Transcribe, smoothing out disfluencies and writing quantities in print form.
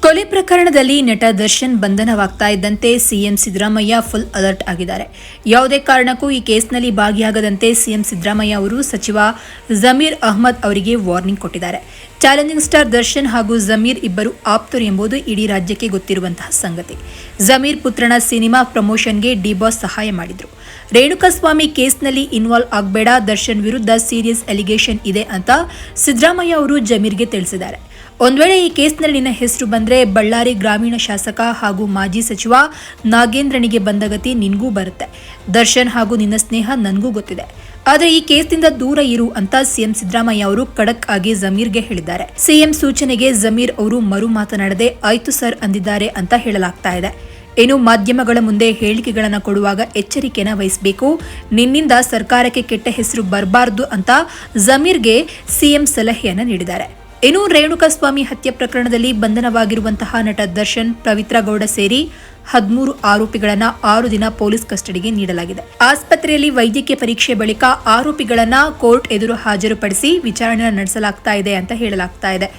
ಕೊಲೆ ಪ್ರಕರಣದಲ್ಲಿ ನಟ ದರ್ಶನ್ ಬಂಧನವಾಗ್ತಾ ಇದ್ದಂತೆ ಸಿಎಂ ಸಿದ್ದರಾಮಯ್ಯ ಫುಲ್ ಅಲರ್ಟ್ ಆಗಿದ್ದಾರೆ. ಯಾವುದೇ ಕಾರಣಕ್ಕೂ ಈ ಕೇಸ್ನಲ್ಲಿ ಭಾಗಿಯಾಗದಂತೆ ಸಿಎಂ ಸಿದ್ದರಾಮಯ್ಯ ಅವರು ಸಚಿವ ಜಮೀರ್ ಅಹ್ಮದ್ ಅವರಿಗೆ ವಾರ್ನಿಂಗ್ ಕೊಟ್ಟಿದ್ದಾರೆ. ಚಾಲೆಂಜಿಂಗ್ ಸ್ಟಾರ್ ದರ್ಶನ್ ಹಾಗೂ ಜಮೀರ್ ಇಬ್ಬರು ಆಪ್ತರು ಎಂಬುದು ಇಡೀ ರಾಜ್ಯಕ್ಕೆ ಗೊತ್ತಿರುವಂತಹ ಸಂಗತಿ. ಜಮೀರ್ ಪುತ್ರನ ಸಿನಿಮಾ ಪ್ರಮೋಷನ್ಗೆ ಡಿ-ಬಾಸ್ ಸಹಾಯ ಮಾಡಿದ್ರು. ರೇಣುಕಾಸ್ವಾಮಿ ಕೇಸ್ನಲ್ಲಿ ಇನ್ವಾಲ್ವ್ ಆಗಬೇಡ, ದರ್ಶನ್ ವಿರುದ್ಧ ಸೀರಿಯಸ್ ಅಲಿಗೇಷನ್ ಇದೆ ಅಂತ ಸಿದ್ದರಾಮಯ್ಯ ಅವರು ಜಮೀರ್ಗೆ ತಿಳಿಸಿದ್ದಾರೆ. ಒಂದ್ ವೇಳೆ ಈ ಕೇಸ್ನಲ್ಲಿ ನಿನ್ನ ಹೆಸರು ಬಂದ್ರೆ ಬಳ್ಳಾರಿ ಗ್ರಾಮೀಣ ಶಾಸಕ ಹಾಗೂ ಮಾಜಿ ಸಚಿವ ನಾಗೇಂದ್ರನಿಗೆ ಬಂದ ಗತಿ ನಿನ್ಗೂ ಬರುತ್ತೆ. ದರ್ಶನ್ ಹಾಗೂ ನಿನ್ನ ಸ್ನೇಹ ನನಗೂ ಗೊತ್ತಿದೆ, ಆದರೆ ಈ ಕೇಸ್ನಿಂದ ದೂರ ಇರು ಅಂತ ಸಿಎಂ ಸಿದ್ದರಾಮಯ್ಯ ಅವರು ಖಡಕ್ ಆಗಿ ಜಮೀರ್ಗೆ ಹೇಳಿದ್ದಾರೆ. ಸಿಎಂ ಸೂಚನೆಗೆ ಜಮೀರ್ ಅವರು ಮರು ಮಾತನಾಡದೆ ಆಯ್ತು ಸರ್ ಅಂದಿದ್ದಾರೆ ಅಂತ ಹೇಳಲಾಗ್ತಾ ಇದೆ. ಇನ್ನು ಮಾಧ್ಯಮಗಳ ಮುಂದೆ ಹೇಳಿಕೆಗಳನ್ನು ಕೊಡುವಾಗ ಎಚ್ಚರಿಕೆನ ವಹಿಸಬೇಕು, ನಿನ್ನಿಂದ ಸರ್ಕಾರಕ್ಕೆ ಕೆಟ್ಟ ಹೆಸರು ಬರಬಾರದು ಅಂತ ಜಮೀರ್ಗೆ ಸಿಎಂ ಸಲಹೆಯನ್ನು ನೀಡಿದ್ದಾರೆ. ಇನ್ನು ರೇಣುಕಾಸ್ವಾಮಿ ಹತ್ಯೆ ಪ್ರಕರಣದಲ್ಲಿ ಬಂಧನವಾಗಿರುವಂತಹ ನಟ ದರ್ಶನ್, ಪವಿತ್ರ ಗೌಡ ಸೇರಿ 13 ಆರೋಪಿಗಳನ್ನು 6 ದಿನ ಪೊಲೀಸ್ ಕಸ್ಟಡಿಗೆ ನೀಡಲಾಗಿದೆ. ಆಸ್ಪತ್ರೆಯಲ್ಲಿ ವೈದ್ಯಕೀಯ ಪರೀಕ್ಷೆ ಬಳಿಕ ಆರೋಪಿಗಳನ್ನು ಕೋರ್ಟ್ ಎದುರು ಹಾಜರುಪಡಿಸಿ ವಿಚಾರಣೆ ನಡೆಸಲಾಗ್ತಾ ಇದೆ ಅಂತ ಹೇಳಲಾಗ್ತಾ ಇದೆ.